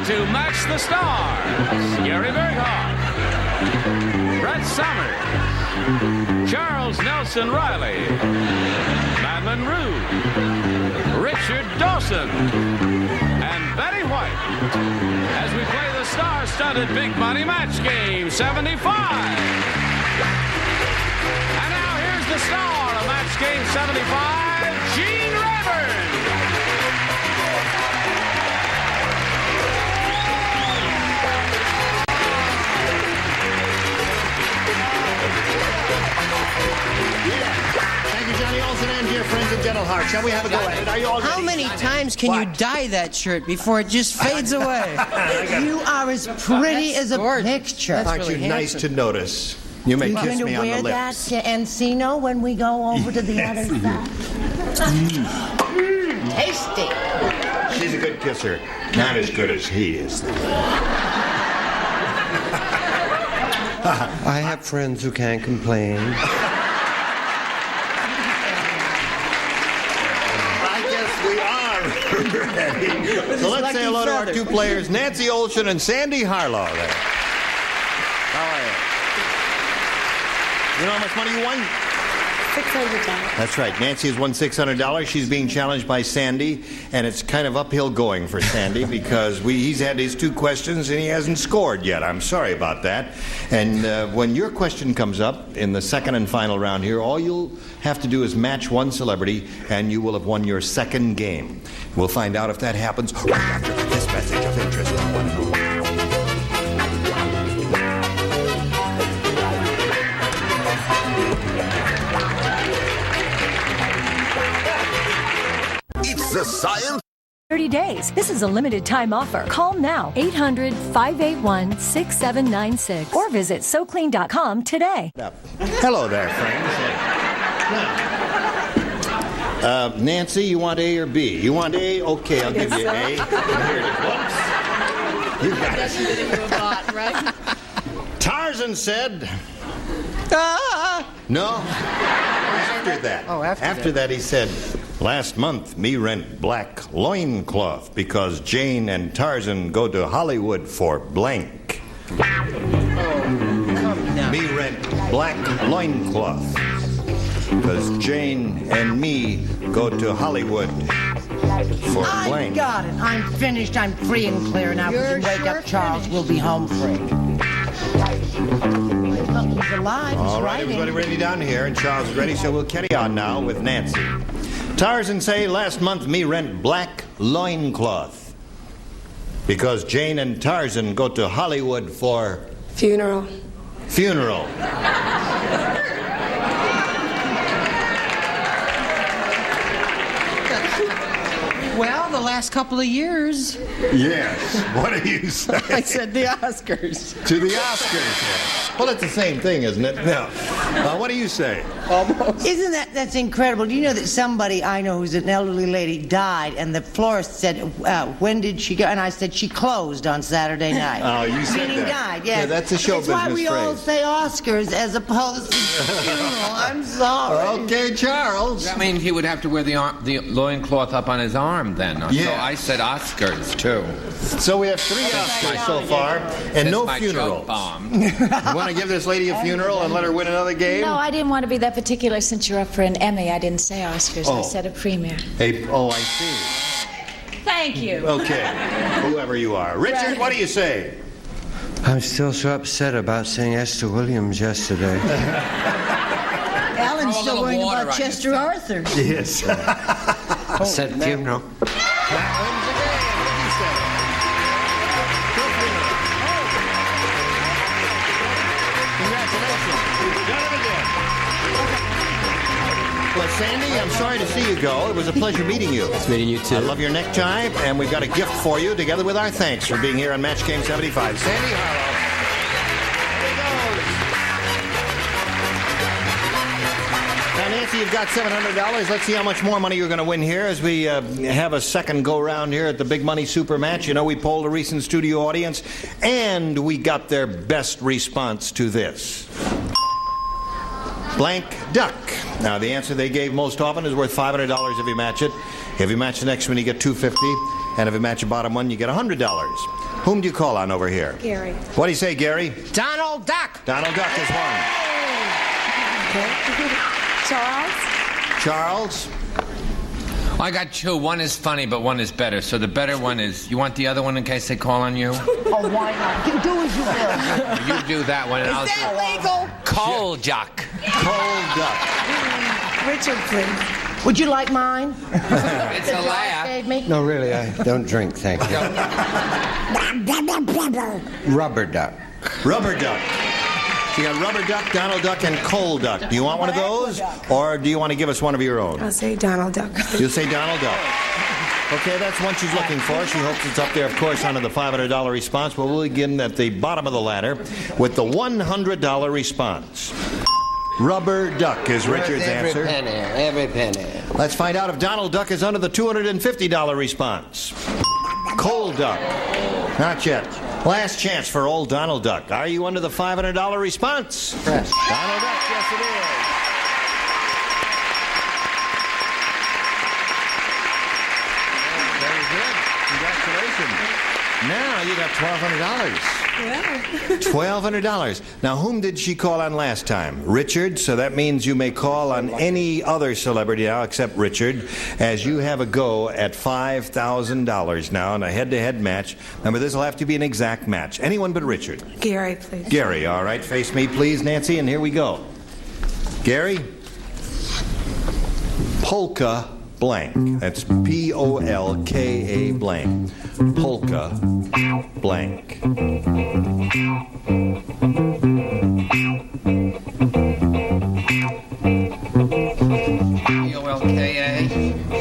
to Match the Stars, Gary Berghoff, Brett Somers, Charles Nelson Riley, Madeline Rue, Richard Dawson, and Betty White as we play the star-studded Big Money Match Game 75. And now here's the star of Match Game 75, Gene Rayburn. Thank you, Johnny Olson, and dear friends of Gentle Heart. Shall we have a go at it? Are you all ready? How many times can you dye that shirt before it just fades away? You are as pretty as a picture. That's Aren't really you nice handsome. to notice? You may You're kiss going to me on the wear that lips. to Encino when we go over to the other side. Tasty. She's a good kisser. Not as good as he is. I have friends who can't complain. I guess we are ready. So let's say hello to our two players, Nancy Olson and Sandy Harlow. There. How are you? You know how much money you won? $600. That's right. Nancy has won $600. She's being challenged by Sandy, and it's kind of uphill going for Sandy because he's had his two questions and he hasn't scored yet. I'm sorry about that. And when your question comes up in the second and final round here, all you'll have to do is match one celebrity, and you will have won your second game. We'll find out if that happens right after this message of interest. It's the science. 30 days. This is a limited time offer. Call now 800-581-6796 or visit SoClean.com today. Hello there, friends. Nancy, you want A or B? You want A? Okay, I'll give you A. Here it is. Whoops. You got it. Right? Tarzan said... No. After that. Oh, after that he said, last month me rent black loincloth because Jane and Tarzan go to Hollywood for blank. Me rent black loincloth because Jane and me go to Hollywood for I blank. got it. I'm finished. I'm free and clear now. You're When you wake sure up, Charles, we'll be home free. Look, he's alive. All He's right, writing. everybody ready down here, and Charles is ready, so we'll carry on now with Nancy. Tarzan say, last month me rent black loincloth because Jane and Tarzan go to Hollywood for... Funeral. Funeral. Well, the last couple of years, Yes. What do you say? I said the Oscars. To the Oscars. Well, it's the same thing, isn't it? No. What do you say? Isn't that's incredible? Do you know that somebody I know who's an elderly lady died, and the florist said, when did she go? And I said, she closed on Saturday night. Oh, you said Meaning that. died, yes. Yeah, that's a show That's why business we all phrase. say Oscars as opposed to funeral. I'm sorry. Okay, Charles. That means he would have to wear the loincloth up on his arm then. So Yeah. I said Oscars, too. So we have 3 Oscars so far, and no My funeral. joke bomb. You want to give this lady a funeral and let her win another game? No, I didn't want to be that particular since you're up for an Emmy. I didn't say Oscars. Oh. I said a premiere. Oh, I see. Thank you. Okay, whoever you are. Richard, what do you say? I'm still so upset about seeing Esther Williams yesterday. Alan's Throw a still little worrying water about on Chester Arthur. Yes. Said funeral. Well, Sandy, I'm sorry to see you go. It was a pleasure meeting you. It's meeting you too. I love your necktie, and we've got a gift for you, together with our thanks for being here on Match Game 75. Sandy Harlow. Now, Nancy, you've got $700. Let's see how much more money you're going to win here as we have a second go-round here at the Big Money Super Match. You know, we polled a recent studio audience, and we got their best response to this. Blank duck. Now, the answer they gave most often is worth $500 if you match it. If you match the next one, you get $250. And if you match the bottom one, you get $100. Whom do you call on over here? Gary. What do you say, Gary? Donald Duck. Donald Duck is one. Charles. Charles? I got two. One is funny, but one is better. So the better one is, you want the other one in case they call on you? Oh, why not? Do as you will. You do that one, and I'll do legal? Cold Duck. Cold Duck. Richard, please. Would you like mine? It's a laugh. Gave me? No, really, I don't drink, thank you. Rubber duck. Rubber Duck. So you got Rubber Duck, Donald Duck, and Cold Duck. Do you want one of those? Or do you want to give us one of your own? I'll say Donald Duck. You'll say Donald Duck. Okay, that's one she's looking for. She hopes it's up there, of course, under the $500 response. But we'll begin at the bottom of the ladder with the $100 response. Rubber Duck is Richard's answer. Every penny. Let's find out if Donald Duck is under the $250 response. Cold Duck. Not yet. Last chance for old Donald Duck. Are you under the $500 response? Press. Donald Duck, yes it is. Very good. Congratulations. Now you got $1,200. $1,200. Now, whom did she call on last time? Richard. So that means you may call on any other celebrity now except Richard, as you have a go at $5,000 now in a head-to-head match. Remember, this will have to be an exact match. Anyone but Richard. Gary, please. Gary, all right. Face me, please, Nancy, and here we go. Gary. Polka blank. That's Polka blank. Polka blank.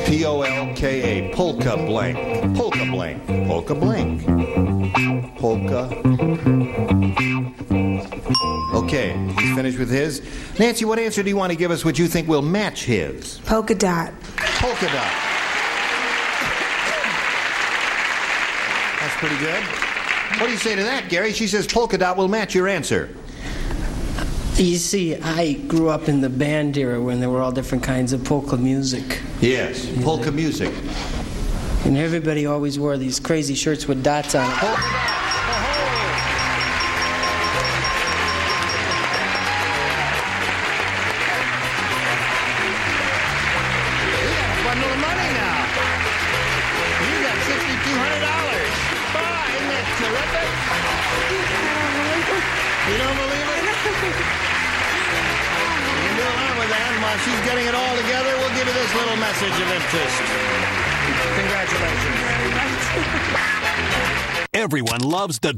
P-O-L-K-A. Polka. Polka blank. Polka blank. Polka blank. Polka. Okay, he's finished with his. Nancy, what answer do you want to give us which you think will match his? Polka dot. Polka dot. That's pretty good. What do you say to that, Gary? She says polka dot will match your answer. You see, I grew up in the band era when there were all different kinds of polka music. Yes, polka music. And everybody always wore these crazy shirts with dots on it. Polka dot. Bundle of money now. You got $6,200. Bye, isn't that terrific? You don't believe it? You can do along with that. And while she's getting it all together, we'll give you this little message of interest. Congratulations. Everyone loves the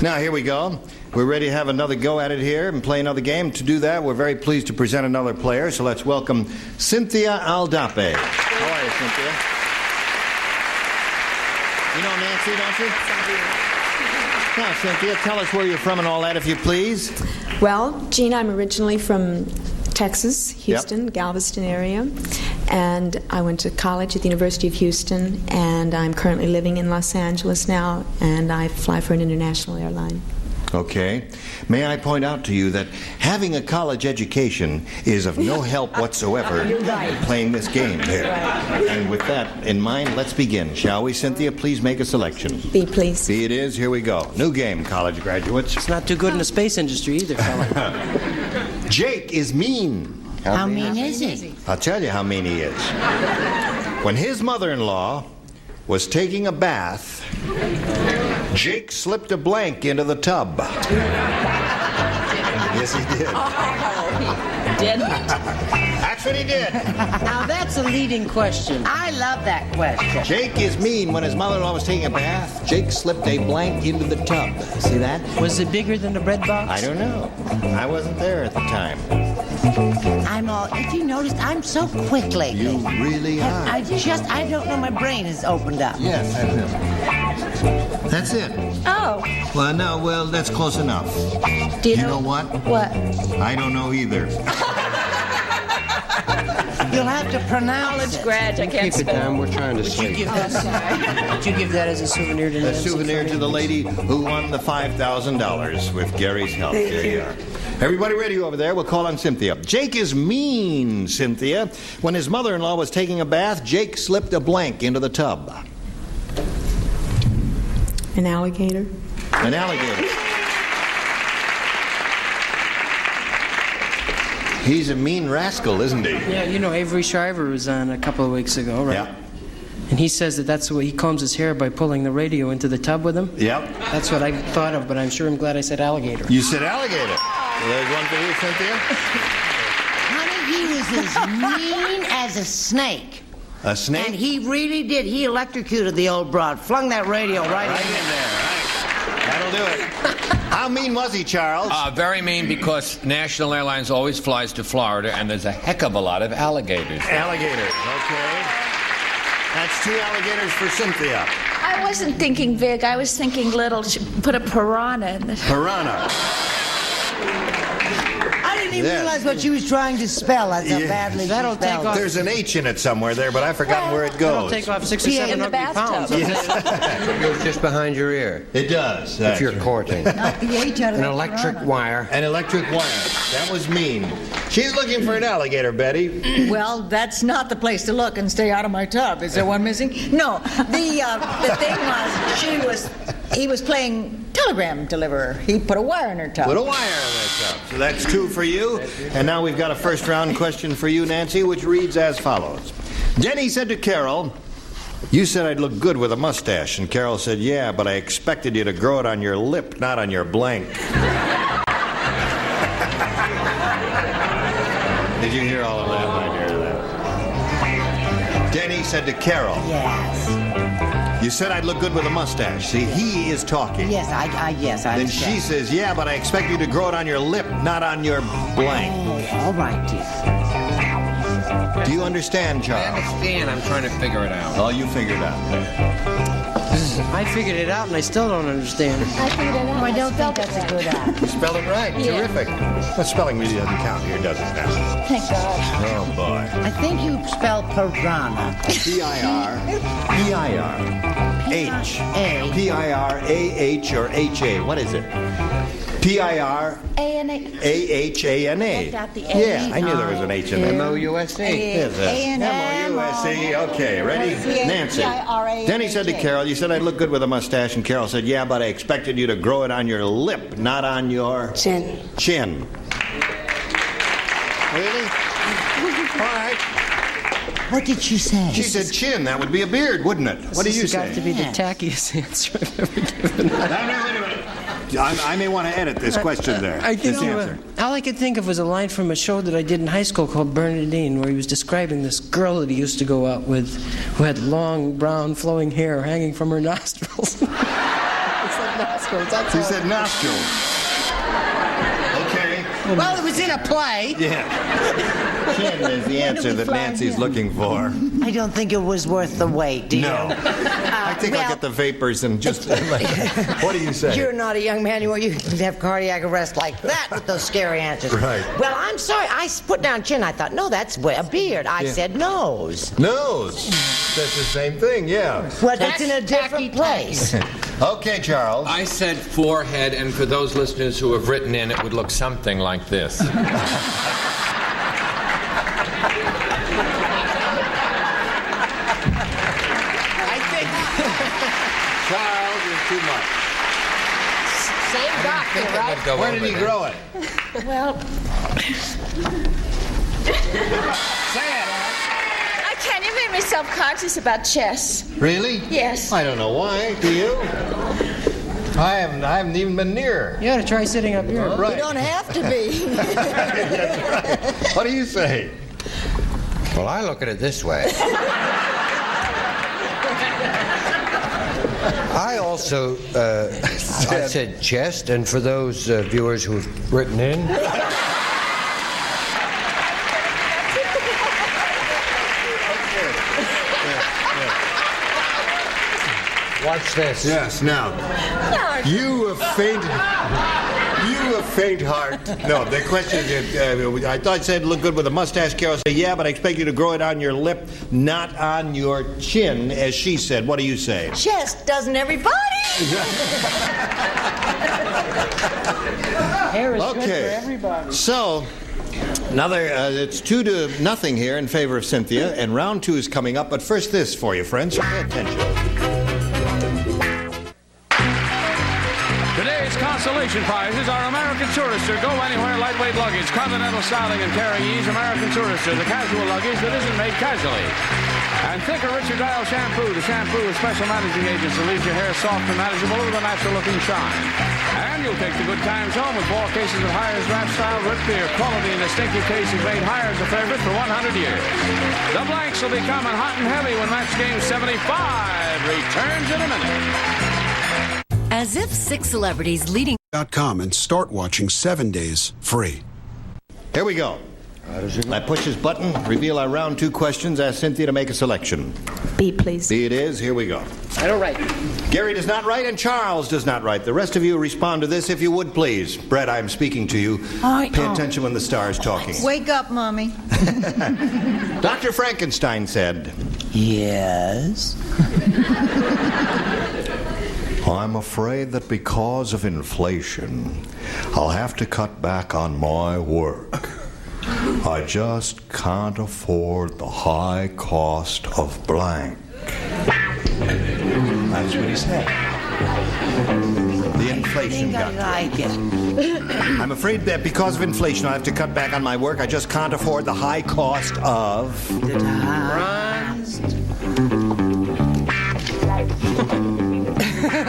Now, here we go. We're ready to have another go at it here and play another game. To do that, we're very pleased to present another player. So let's welcome Cynthia Aldape. How are you, Cynthia? You know Nancy, don't you? Now, Cynthia, tell us where you're from and all that, if you please. Well, Gene, I'm originally from Texas, Houston, Galveston area. And I went to college at the University of Houston, and I'm currently living in Los Angeles now, and I fly for an international airline. Okay. May I point out to you that having a college education is of no help whatsoever in playing this game here. And with that in mind, let's begin, shall we, Cynthia? Please make a selection. B, please. B it is. Here we go. New game, college graduates. It's not too good in the space industry either, fella. Jake is mean. How mean is he? I'll tell you how mean he is. When his mother-in-law was taking a bath, Jake slipped a blank into the tub. Yes, he did. Didn't. That's what he did. Now that's a leading question. I love that question. Jake is mean. When his mother-in-law was taking a bath, Jake slipped a blank into the tub. See that? Was it bigger than the bread box? I don't know. I wasn't there at the time. I'm all, if you noticed, I'm so quick lately. You really are. I don't know, my brain has opened up. Yes, that's it. Oh. Well, no, that's close enough. Do you know what? What? I don't know either. You'll have to pronounce it. Grad, I can't Keep it down, we're trying to Would sleep. you give that as a souvenir to A Nancy? souvenir to the lady who won the $5,000 with Gary's help. There you are. Everybody ready over there? We'll call on Cynthia. Jake is mean, Cynthia. When his mother-in-law was taking a bath, Jake slipped a blank into the tub. An alligator. An alligator. He's a mean rascal, isn't he? Yeah, you know, Avery Shriver was on a couple of weeks ago, right? Yeah. And he says that that's the way he combs his hair, by pulling the radio into the tub with him. Yep. That's what I thought of, but I'm glad I said alligator. You said alligator. Well, there's one for you, Cynthia. Honey, he was as mean as a snake. A snake? And he really did. He electrocuted the old broad, flung that radio right in there. That'll do it. How mean was he, Charles? Very mean, because National Airlines always flies to Florida, and there's a heck of a lot of alligators. Alligators, okay. That's 2 alligators for Cynthia. I wasn't thinking big. I was thinking little. Put a piranha in it. Piranha. I didn't even realize what she was trying to spell. That's how badly she spelled it. There's an H in it somewhere there, but I've forgotten where it goes. It'll take off 6 or 7 ugly pounds. It goes just behind your ear. It does. If you're courting. An electric wire. An electric wire. That was mean. She's looking for an alligator, Betty. Well, that's not the place to look, and stay out of my tub. Is there one missing? No. The thing was, he was playing telegram deliverer. He put a wire in her tub. Put a wire in her tub. So that's 2 for you. And now we've got a first round question for you, Nancy, which reads as follows. Jenny said to Carol, "You said I'd look good with a mustache." And Carol said, "Yeah, but I expected you to grow it on your lip, not on your blank." Did you hear all of that? I hear that. Jenny said to Carol, Yes. "You said I'd look good with a mustache." See, he is talking. Yes, I Then understand. she says, "Yeah, but I expect you to grow it on your lip, not on your blank." Oh, all right, dear. Do you understand, I Charles? understand. I'm trying to figure it out. Oh, you figured out. I figured it out, and I still don't understand. I figured it out. I don't think that's a good act. You spelled it right. Yeah. Terrific. But spelling really doesn't count here, does it now? Thank God. Oh, boy. I think you spelled piranha. P-I-R-H. A. P-I-R-A-H or H-A. What is it? P-I-R-A-H-A-N-A. Left out the A. Yeah, I knew there was an H in there. M-O-U-S-E. M-O-U-S-E. Okay, ready? Nancy. P-I-R-A-N-A. Denny said to Carol, "You said I'd look good with a mustache." And Carol said, "Yeah, but I expected you to grow it on your lip, not on your Chin. chin." Really? All right. What did she say? She said chin. That would be a beard, wouldn't it? What do you This has say? got to be the tackiest answer I've ever given. Wait a minute. I may want to edit this question there. This answer. All I could think of was a line from a show that I did in high school called Bernadine, where he was describing this girl that he used to go out with, who had long, brown, flowing hair hanging from her nostrils. It's like nostrils. That's You all. said nostrils. Okay. Well, it was in a play. Yeah. Chin is the answer that Nancy's looking for. I don't think it was worth the wait, do you? No. I think I'll get the vapors and just... What do you say? You're not a young man anymore. You can have cardiac arrest like that with those scary answers. Right. Well, I'm sorry. I put down chin. I thought, no, that's a beard. I said nose. Nose. That's the same thing, yeah. Well, that's in a different place. Okay, Charles. I said forehead, and for those listeners who have written in, it would look something like this. Charles is too much. Same doctor, right? Where did he grow it? Well, Say it. can you make me self-conscious about chess? Really? Yes. I don't know why. Do you? I haven't even been near. You ought to try sitting up here. Right. You don't have to be. That's right. What do you say? Well, I look at it this way. I also, I said chest, and for those viewers who've written in, watch this. Yes, now. You have fainted. You have faint heart. No, the question is, I thought it said look good with a mustache. Carol said, yeah, but I expect you to grow it on your lip, not on your chin, as she said. What do you say? Chest, doesn't everybody? Hair is good for Okay. everybody. So, another, it's 2-0 here in favor of Cynthia, and round 2 is coming up. But first this for you, friends. Pay attention. Installation prizes are American Tourister, Go Anywhere lightweight luggage, Continental styling and carry ease, American Tourister, the casual luggage that isn't made casually. And Thicker Richard Dial Shampoo, the shampoo with special managing agents that leaves your hair soft and manageable with a natural-looking shine. And you'll take the good times home with 4 cases of Hires Draft Style Root Beer. Quality in distinctive cases made Hires a favorite for 100 years. The blanks will be coming hot and heavy when Match Game 75 returns in a minute. As if 6 celebrities leading .com and start watching 7 days free. Here we go. I push this button, reveal our round 2 questions, ask Cynthia to make a selection. B, please. B it is. Here we go. I don't write. Gary does not write, and Charles does not write. The rest of you respond to this if you would, please. Brett, I'm speaking to you. Pay attention when the star's talking. Wake up, Mommy. Dr. Frankenstein said, Yes. I'm afraid that because of inflation, I'll have to cut back on my work. I just can't afford the high cost of blank. That's what he said. The inflation got to him. I'm afraid that because of inflation, I have to cut back on my work. I just can't afford the high cost of...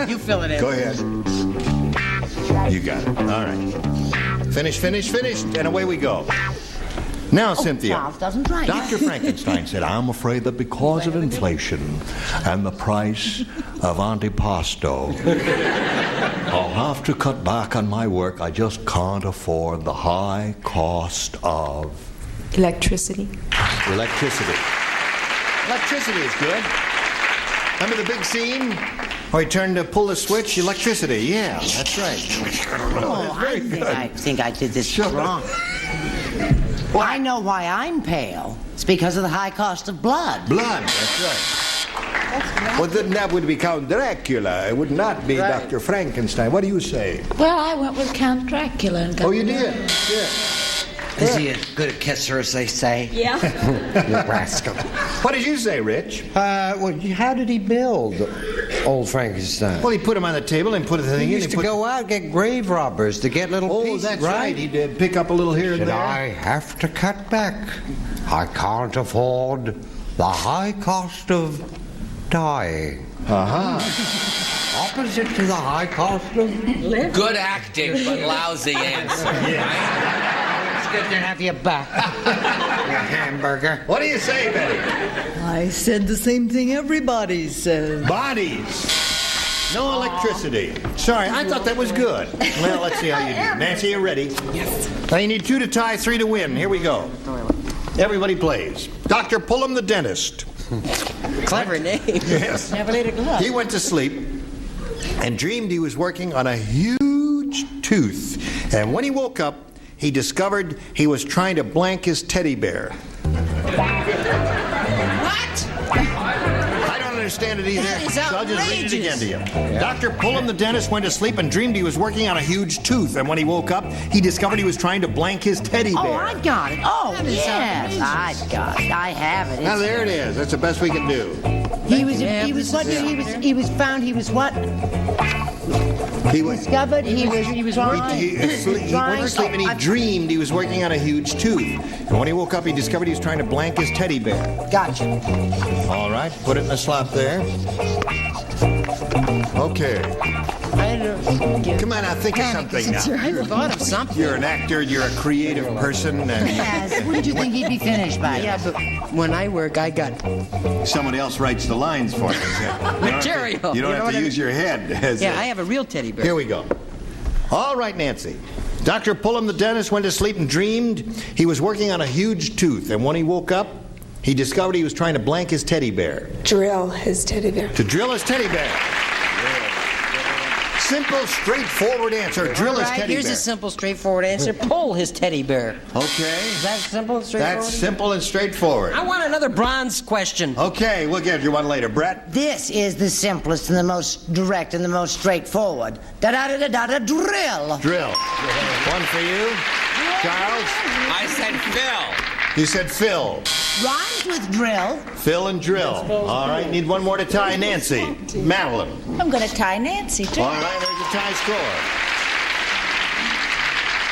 You fill it in. Go ahead. You got it. All right. Finish, and away we go. Now, Cynthia, Charles doesn't write. Dr. Frankenstein said, I'm afraid that because of inflation and the price of antipasto, I'll have to cut back on my work. I just can't afford the high cost of... Electricity. Electricity is good. Remember the big scene where he turned to pull the switch? Electricity, yeah, that's right. I think I did this wrong. Well, I know why I'm pale. It's because of the high cost of blood. Blood, that's right. Well, then that would be Count Dracula. It would not be Dr. Frankenstein. What do you say? Well, I went with Count Dracula. And Oh, you did? Yeah. Is he as good a kisser as they say? Yeah. You rascal. What did you say, Rich? Well, how did he build old Frankenstein? Well, he put him on the table and put the thing in. He used to go out and get grave robbers to get little pieces, that's right. He did pick up a little here and Should there. I have to cut back? I can't afford the high cost of dying. Opposite to the high cost of living. Good acting, but lousy answer. Right? It's good to have you back. Your hamburger. What do you say, Betty? I said the same thing everybody says. Bodies. No electricity. Sorry, I thought that was good. Well, let's see how you do. Nancy, you ready? Yes. Now you need 2 to tie, 3 to win. Here we go. Everybody plays. Dr. Pullum the dentist. Clever name. Yes. Never laid a glove. He went to sleep and dreamed he was working on a huge tooth. And when he woke up, he discovered he was trying to blank his teddy bear. What? I don't understand it either. That is So I'll just read it again outrageous. to you. Dr. Pullum the dentist went to sleep and dreamed he was working on a huge tooth. And when he woke up, he discovered he was trying to blank his teddy bear. Oh, I got it. Oh, yes. I got it. I have it. Now there it is. That's the best we can do. He was what? He was found. He was what? He was Discovered. He was he went to sleep and he dreamed he was working on a huge tooth. And when he woke up, he discovered he was trying to blank his teddy bear. Gotcha. All right, put it in the slot there. Okay. Come on now, think of something now. I thought of something. You're an actor, you're a creative person, and Yes. Wouldn't you think he'd be finished by Yeah, now? but when I work, I got somebody else writes the lines for you. material. You don't have know to what I use mean? your head. Yeah, I have a real teddy bear. Here we go. All right, Nancy. Dr. Pullum the dentist went to sleep and dreamed he was working on a huge tooth. And when he woke up, he discovered he was trying to blank his teddy bear. Drill his teddy bear. To drill his teddy bear. Simple, straightforward answer. Drill his teddy Here's bear. a simple, straightforward answer. Pull his teddy bear. Okay. Is that simple and straightforward? That's simple and straightforward. I want another bronze question. Okay, we'll give you one later. Brett? This is the simplest and the most direct and the most straightforward. Da-da-da-da-da, drill. Drill. One for you. Charles? I said Phil. You said Phil. Rhymes with drill. Phil and drill. All right, need one more to tie Nancy. Madeline. I'm going to tie Nancy, too. All right, there's a tie score.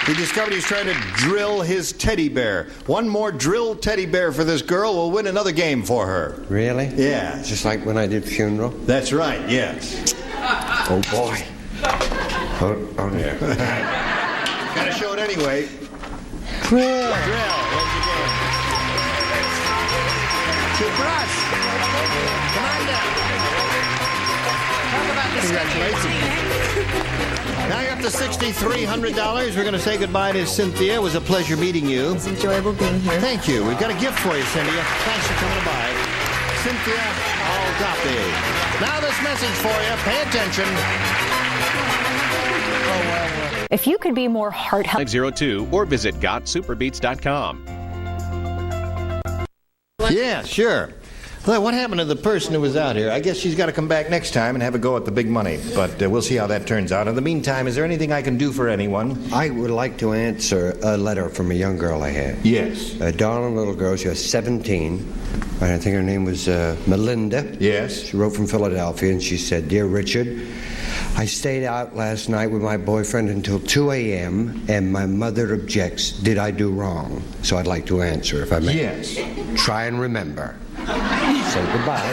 He discovered he's trying to drill his teddy bear. One more drilled teddy bear for this girl will win another game for her. Really? Yeah. Just like when I did funeral? That's right, yes. Oh, boy. Oh dear. Gotta show it anyway. Drill. Drill. Where's the game? To brush. Come on down. Congratulations. Now you're up to $6,300. We're going to say goodbye to Cynthia. It was a pleasure meeting you. It's enjoyable being here. Thank you. We've got a gift for you, Cynthia. Thanks for coming by. Cynthia Aldapi. Now this message for you. Pay attention. If you could be more heart-healthy. 502 or visit GotSuperBeats.com. Yeah, sure. Well, what happened to the person who was out here? I guess she's got to come back next time and have a go at the big money. But we'll see how that turns out. In the meantime, is there anything I can do for anyone? I would like to answer a letter from a young girl I had. Yes. A darling little girl. She was 17. I think her name was Melinda. Yes. She wrote from Philadelphia, and she said, Dear Richard, I stayed out last night with my boyfriend until 2 a.m., and my mother objects. Did I do wrong? So I'd like to answer, if I may. Yes. Try and remember. Say goodbye.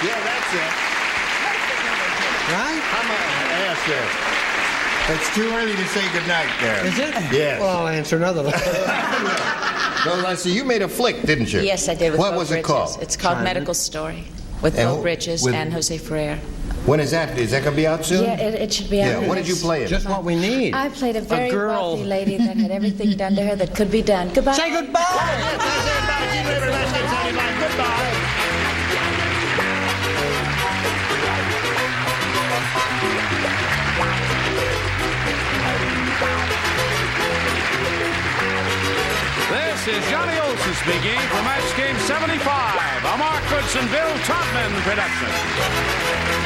Yeah, that's it. Right? Yes, sir. It's too early to say goodnight there. Is it? Yes. Well, I'll answer another letter. Well, I see you made a flick, didn't you? Yes, I did. With What Bo was Bridges. it called? It's called Medical Story with And Bo who- Bridges with- and Jose Ferrer. When is that? Is that going to be out soon? Yeah, it should be out. Yeah, what did you play in? Just what we need. I played a very girl. wealthy lady that had everything done to her that could be done. Goodbye. Say goodbye. Yes, I say goodbye. See you later. Let's get somebody back. Goodbye. This is Johnny Olson speaking for Match Game 75, a Mark Goodson, Bill Todman production.